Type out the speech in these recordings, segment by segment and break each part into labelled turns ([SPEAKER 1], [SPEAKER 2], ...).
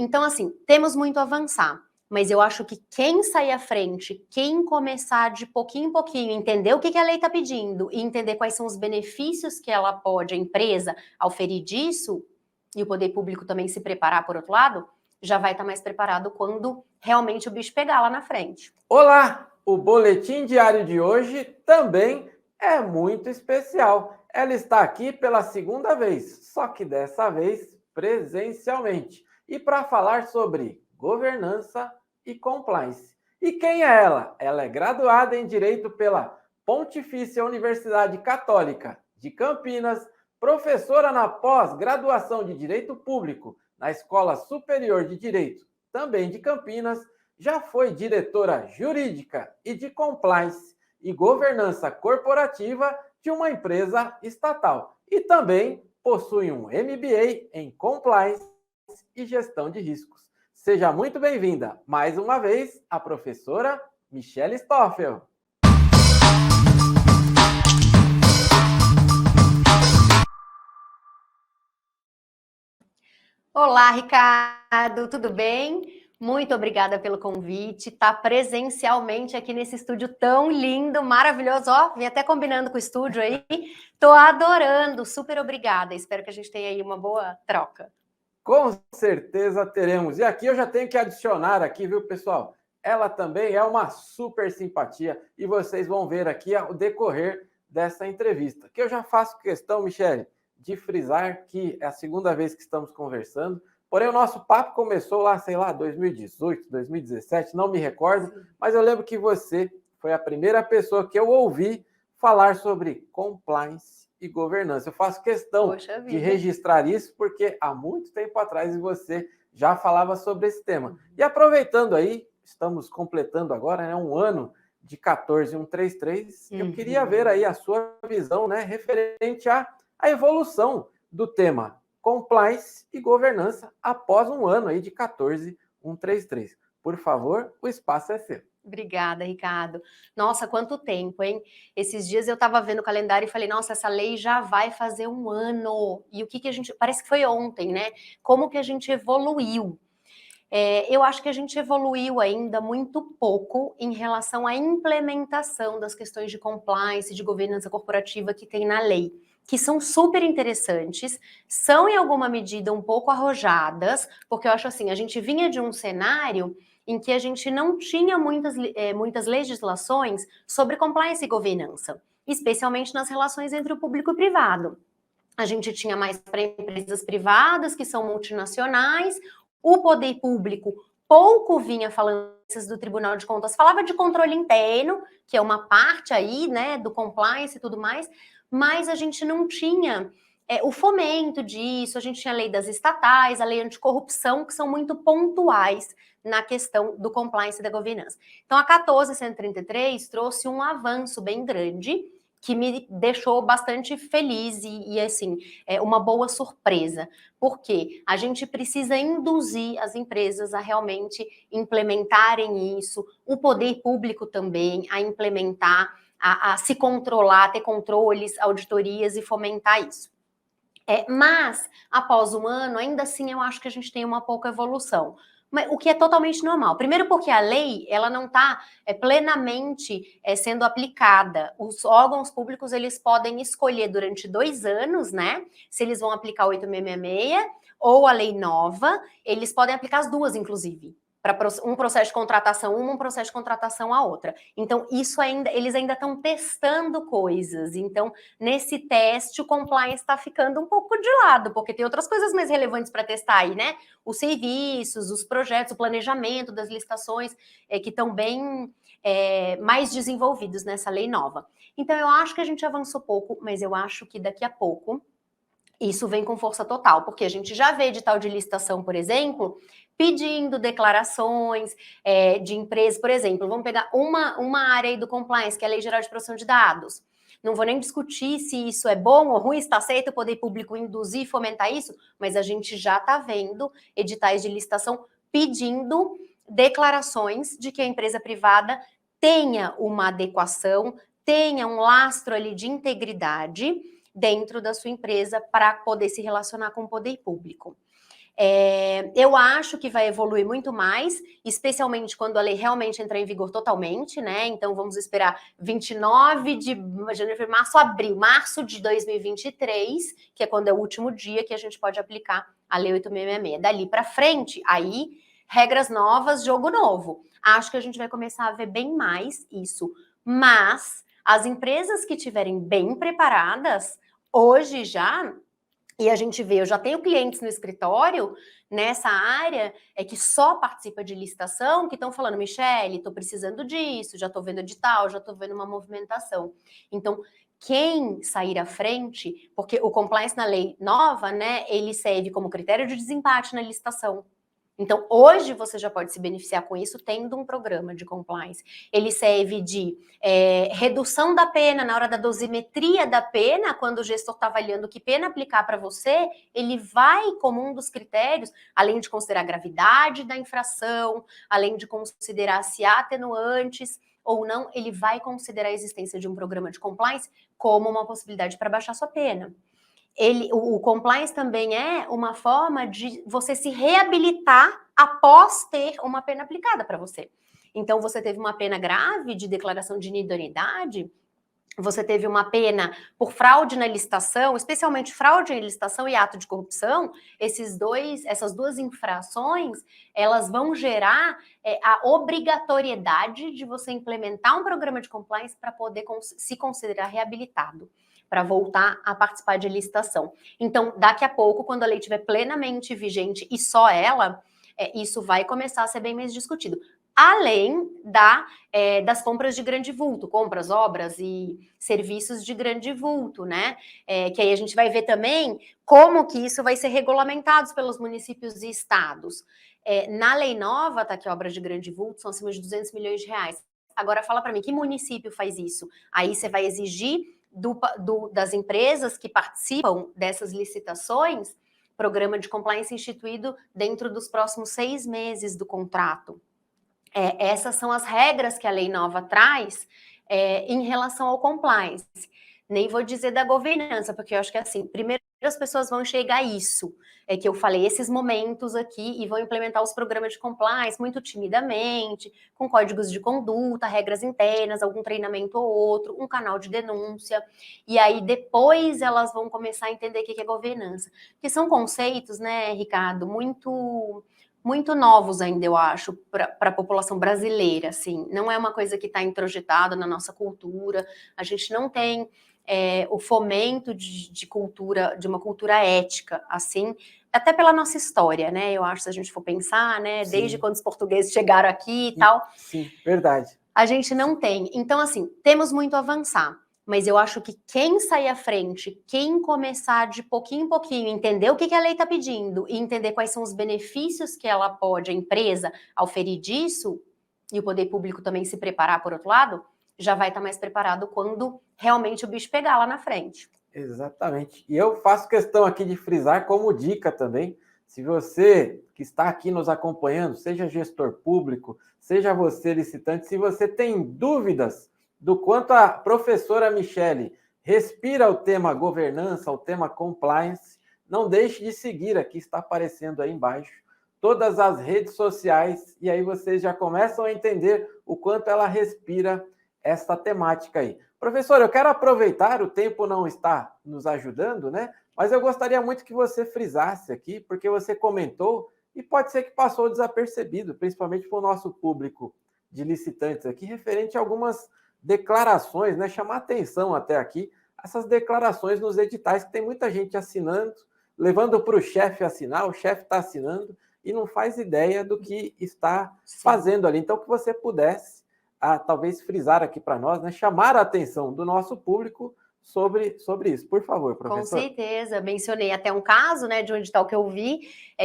[SPEAKER 1] Então, assim, temos muito a avançar, mas eu acho que quem sair à frente, quem começar de pouquinho em pouquinho, entender o que a lei está pedindo e entender quais são os benefícios que ela pode, a empresa, auferir disso, e o poder público também se preparar por outro lado, já vai estar mais preparado quando realmente o bicho pegar lá na frente.
[SPEAKER 2] Olá! O boletim diário de hoje também é muito especial. Ela está aqui pela segunda vez, só que dessa vez presencialmente. E para falar sobre governança e compliance. E quem é ela? Ela é graduada em Direito pela Pontifícia Universidade Católica de Campinas, professora na pós-graduação de Direito Público na Escola Superior de Direito, também de Campinas. Já foi diretora jurídica e de compliance e governança corporativa de uma empresa estatal. E também possui um MBA em compliance e gestão de riscos. Seja muito bem-vinda, mais uma vez, a professora Michele Stoffel.
[SPEAKER 1] Olá, Ricardo, tudo bem? Muito obrigada pelo convite, tá presencialmente aqui nesse estúdio tão lindo, maravilhoso, ó, vim até combinando com o estúdio aí, tô adorando, super obrigada, espero que a gente tenha aí uma boa troca.
[SPEAKER 2] Com certeza teremos, e aqui eu já tenho que adicionar aqui, viu, pessoal? Ela também é uma super simpatia, e vocês vão ver aqui o decorrer dessa entrevista, que eu já faço questão, Michele, de frisar que é a segunda vez que estamos conversando. Porém, o nosso papo começou lá, sei lá, 2018, 2017, não me recordo, mas eu lembro que você foi a primeira pessoa que eu ouvi falar sobre compliance e governança. Eu faço questão de registrar isso, porque há muito tempo atrás você já falava sobre esse tema. E aproveitando aí, estamos completando agora, né, um ano de 14133, eu queria ver aí a sua visão, né, referente à evolução do tema compliance e governança após um ano aí de 14133. Por favor, o espaço é seu.
[SPEAKER 1] Obrigada, Ricardo. Nossa, quanto tempo, hein? Esses dias eu estava vendo o calendário e falei, nossa, essa lei já vai fazer um ano. E o que a gente... Parece que foi ontem, né? Como que a gente evoluiu? Eu acho que a gente evoluiu ainda muito pouco em relação à implementação das questões de compliance, de governança corporativa que tem na lei, que são super interessantes, são em alguma medida um pouco arrojadas, porque eu acho assim, a gente vinha de um cenário em que a gente não tinha muitas legislações sobre compliance e governança, especialmente nas relações entre o público e o privado. A gente tinha mais para empresas privadas, que são multinacionais, o poder público pouco vinha falando do Tribunal de Contas, falava de controle interno, que é uma parte aí, né, do compliance e tudo mais, mas a gente não tinha o fomento disso, a gente tinha a lei das estatais, a lei anticorrupção, que são muito pontuais na questão do compliance e da governança. Então, a 14.133 trouxe um avanço bem grande, que me deixou bastante feliz e assim, uma boa surpresa. Porque a gente precisa induzir as empresas a realmente implementarem isso, o poder público também a implementar, a se controlar, ter controles, auditorias e fomentar isso. Mas, após um ano, ainda assim, eu acho que a gente tem uma pouca evolução. Mas, o que é totalmente normal. Primeiro porque a lei, ela não está plenamente sendo aplicada. Os órgãos públicos, eles podem escolher durante 2 anos, né? Se eles vão aplicar 8.666 ou a lei nova, eles podem aplicar as duas, inclusive. Para um processo de contratação uma, um processo de contratação a outra. Então, isso ainda, eles ainda estão testando coisas. Então, nesse teste, o compliance está ficando um pouco de lado, porque tem outras coisas mais relevantes para testar aí, né? Os serviços, os projetos, o planejamento das licitações, que estão bem mais desenvolvidos nessa lei nova. Então, eu acho que a gente avançou pouco, mas eu acho que daqui a pouco isso vem com força total, porque a gente já vê edital de licitação, por exemplo, pedindo declarações de empresas, por exemplo, vamos pegar uma área aí do compliance, que é a Lei Geral de Proteção de Dados. Não vou nem discutir se isso é bom ou ruim, está certo o poder público induzir e fomentar isso, mas a gente já está vendo editais de licitação pedindo declarações de que a empresa privada tenha uma adequação, tenha um lastro ali de integridade dentro da sua empresa para poder se relacionar com o poder público. Eu acho que vai evoluir muito mais, especialmente quando a lei realmente entrar em vigor totalmente, né? Então vamos esperar 29 de janeiro, março de 2023, que é quando é o último dia que a gente pode aplicar a Lei 8.666. Dali para frente, aí, regras novas, jogo novo. Acho que a gente vai começar a ver bem mais isso. Mas as empresas que estiverem bem preparadas, hoje já, e a gente vê, eu já tenho clientes no escritório nessa área que só participa de licitação, que estão falando, Michele, estou precisando disso, já estou vendo edital, já estou vendo uma movimentação. Então, quem sair à frente, porque o compliance na lei nova, né, ele serve como critério de desempate na licitação. Então, hoje você já pode se beneficiar com isso tendo um programa de compliance. Ele serve de redução da pena na hora da dosimetria da pena, quando o gestor está avaliando que pena aplicar para você, ele vai, como um dos critérios, além de considerar a gravidade da infração, além de considerar se há atenuantes ou não, ele vai considerar a existência de um programa de compliance como uma possibilidade para baixar sua pena. O compliance também é uma forma de você se reabilitar após ter uma pena aplicada para você. Então, você teve uma pena grave de declaração de inidoneidade, você teve uma pena por fraude na licitação, especialmente fraude em licitação e ato de corrupção, essas duas infrações, elas vão gerar a obrigatoriedade de você implementar um programa de compliance para poder se considerar reabilitado, para voltar a participar de licitação. Então, daqui a pouco, quando a lei estiver plenamente vigente e só ela, isso vai começar a ser bem mais discutido. Além das compras de grande vulto, compras, obras e serviços de grande vulto, né? Que aí a gente vai ver também como que isso vai ser regulamentado pelos municípios e estados. Na lei nova, tá aqui, obras de grande vulto são acima de 200 milhões de reais. Agora fala para mim, que município faz isso? Aí você vai exigir das empresas que participam dessas licitações, programa de compliance instituído dentro dos próximos 6 meses do contrato. Essas são as regras que a lei nova traz em relação ao compliance. Nem vou dizer da governança, porque eu acho que assim, primeiro as pessoas vão enxergar isso, que eu falei, esses momentos aqui, e vão implementar os programas de compliance muito timidamente, com códigos de conduta, regras internas, algum treinamento ou outro, um canal de denúncia, e aí depois elas vão começar a entender o que é governança. Porque são conceitos, né, Ricardo, muito novos ainda, eu acho, para a população brasileira, assim. Não é uma coisa que está introjetada na nossa cultura, a gente não tem o fomento de cultura, de uma cultura ética, assim, até pela nossa história, né? Eu acho, se a gente for pensar, né?
[SPEAKER 2] Sim.
[SPEAKER 1] Desde quando os portugueses chegaram aqui e tal.
[SPEAKER 2] Sim, verdade.
[SPEAKER 1] A gente não tem. Então, assim, temos muito a avançar. Mas eu acho que quem sair à frente, quem começar de pouquinho em pouquinho, entender o que a lei está pedindo e entender quais são os benefícios que ela pode, a empresa, oferir disso, e o poder público também se preparar, por outro lado, já vai estar mais preparado quando realmente o bicho pegar lá na frente.
[SPEAKER 2] Exatamente. E eu faço questão aqui de frisar como dica também, se você que está aqui nos acompanhando, seja gestor público, seja você licitante, se você tem dúvidas do quanto a professora Michele respira o tema governança, o tema compliance, não deixe de seguir, aqui está aparecendo aí embaixo, todas as redes sociais, e aí vocês já começam a entender o quanto ela respira essa temática aí. Professor, eu quero aproveitar, o tempo não está nos ajudando, né? Mas eu gostaria muito que você frisasse aqui, porque você comentou, e pode ser que passou desapercebido, principalmente para o nosso público de licitantes aqui, referente a algumas declarações, né? Chamar atenção até aqui, essas declarações nos editais, que tem muita gente assinando, levando para o chefe assinar, o chefe está assinando e não faz ideia do que está fazendo ali. Então, que você pudesse talvez frisar aqui para nós, né? Chamar a atenção do nosso público sobre isso. Por favor, professor.
[SPEAKER 1] Com certeza, mencionei até um caso, né, de um edital que eu vi,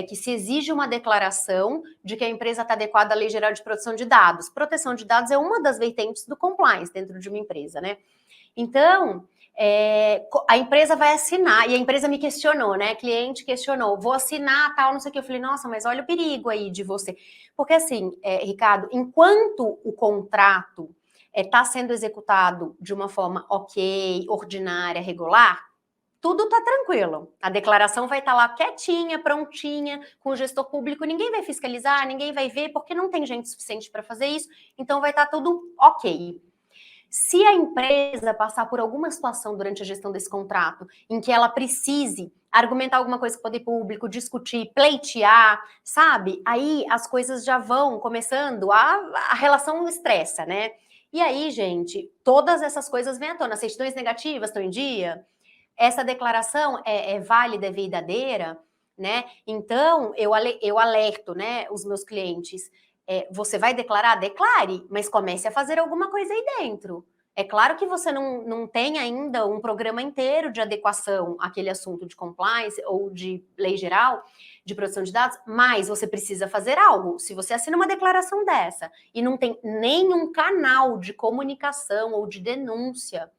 [SPEAKER 1] que se exige uma declaração de que a empresa está adequada à Lei Geral de Proteção de Dados. Proteção de dados é uma das vertentes do compliance dentro de uma empresa, né? Então, a empresa vai assinar, e a empresa me questionou, né? Cliente questionou, vou assinar, tal, não sei o que. Eu falei, nossa, mas olha o perigo aí de você. Porque assim, Ricardo, enquanto o contrato está sendo executado de uma forma ok, ordinária, regular, tudo tá tranquilo. A declaração vai estar lá quietinha, prontinha, com o gestor público, ninguém vai fiscalizar, ninguém vai ver, porque não tem gente suficiente para fazer isso, então vai estar tudo ok. Se a empresa passar por alguma situação durante a gestão desse contrato em que ela precise argumentar alguma coisa com o poder público, discutir, pleitear, sabe? Aí as coisas já vão começando, a relação estressa, né? E aí, gente, todas essas coisas vêm à tona. Certidões negativas estão em dia? Essa declaração é válida, é verdadeira, né? Então, eu alerto, né, os meus clientes. Você vai declarar? Declare, mas comece a fazer alguma coisa aí dentro. É claro que você não tem ainda um programa inteiro de adequação àquele assunto de compliance ou de lei geral de proteção de dados, mas você precisa fazer algo. Se você assina uma declaração dessa e não tem nenhum canal de comunicação ou de denúncia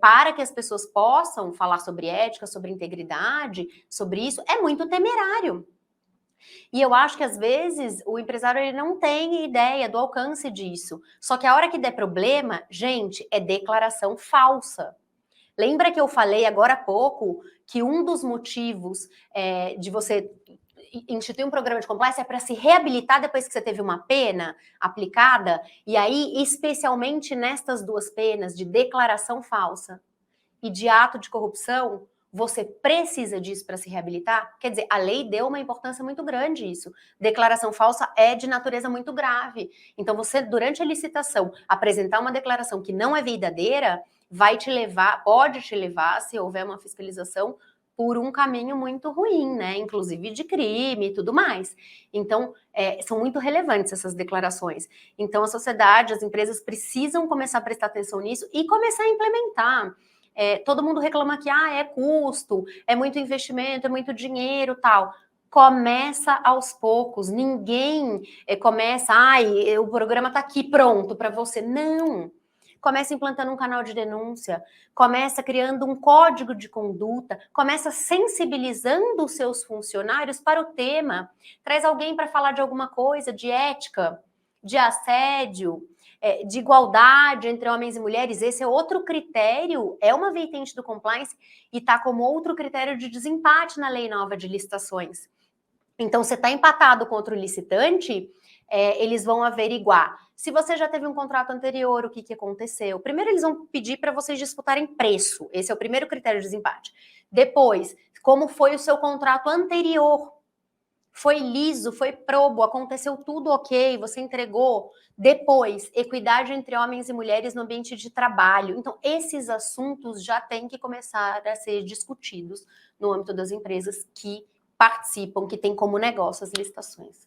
[SPEAKER 1] para que as pessoas possam falar sobre ética, sobre integridade, sobre isso, é muito temerário. E eu acho que às vezes o empresário ele não tem ideia do alcance disso. Só que a hora que der problema, gente, é declaração falsa. Lembra que eu falei agora há pouco que um dos motivos de você instituir um programa de compliance é para se reabilitar depois que você teve uma pena aplicada? E aí, especialmente nestas duas penas de declaração falsa e de ato de corrupção, você precisa disso para se reabilitar? Quer dizer, a lei deu uma importância muito grande isso. Declaração falsa é de natureza muito grave. Então, você, durante a licitação, apresentar uma declaração que não é verdadeira, vai te levar, pode te levar, se houver uma fiscalização, por um caminho muito ruim, né? Inclusive de crime e tudo mais. Então, são muito relevantes essas declarações. Então, a sociedade, as empresas precisam começar a prestar atenção nisso e começar a implementar. Todo mundo reclama que é custo, é muito investimento, é muito dinheiro, tal. Começa aos poucos. Ninguém começa, o programa está aqui pronto para você. Não. Começa implantando um canal de denúncia, começa criando um código de conduta, começa sensibilizando os seus funcionários para o tema. Traz alguém para falar de alguma coisa, de ética, de assédio, de igualdade entre homens e mulheres. Esse é outro critério, é uma vertente do compliance e está como outro critério de desempate na lei nova de licitações. Então, você está empatado contra o licitante, eles vão averiguar. Se você já teve um contrato anterior, o que aconteceu? Primeiro, eles vão pedir para vocês disputarem preço. Esse é o primeiro critério de desempate. Depois, como foi o seu contrato anterior? Foi liso, foi probo, aconteceu tudo ok, você entregou. Depois, equidade entre homens e mulheres no ambiente de trabalho. Então, esses assuntos já têm que começar a ser discutidos no âmbito das empresas que participam, que têm como negócio as licitações.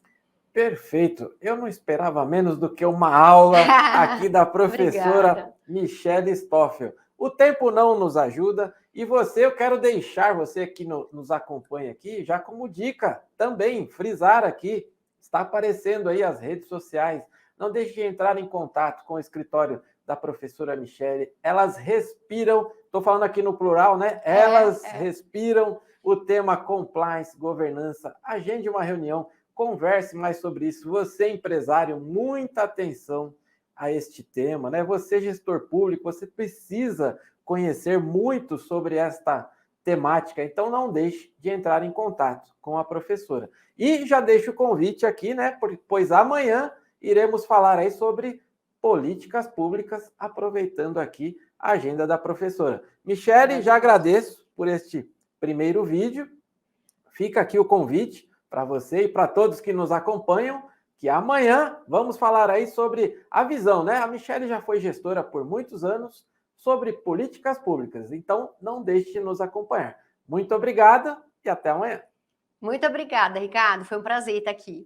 [SPEAKER 2] Perfeito. Eu não esperava menos do que uma aula aqui da professora Michele Stoffel. O tempo não nos ajuda e eu quero deixar você que nos acompanha aqui, já como dica também, frisar aqui, está aparecendo aí as redes sociais. Não deixe de entrar em contato com o escritório da professora Michele. Elas respiram, estou falando aqui no plural, né? Elas respiram o tema compliance, governança. Agende uma reunião. Converse mais sobre isso. Você, empresário, muita atenção a este tema, né? Você, gestor público, você precisa conhecer muito sobre esta temática. Então, não deixe de entrar em contato com a professora. E já deixo o convite aqui, né? Pois amanhã iremos falar aí sobre políticas públicas, aproveitando aqui a agenda da professora. Michele, já agradeço por este primeiro vídeo. Fica aqui o convite para você e para todos que nos acompanham, que amanhã vamos falar aí sobre a visão, né? A Michele já foi gestora por muitos anos sobre políticas públicas, então não deixe de nos acompanhar. Muito obrigada e até amanhã.
[SPEAKER 1] Muito obrigada, Ricardo. Foi um prazer estar aqui.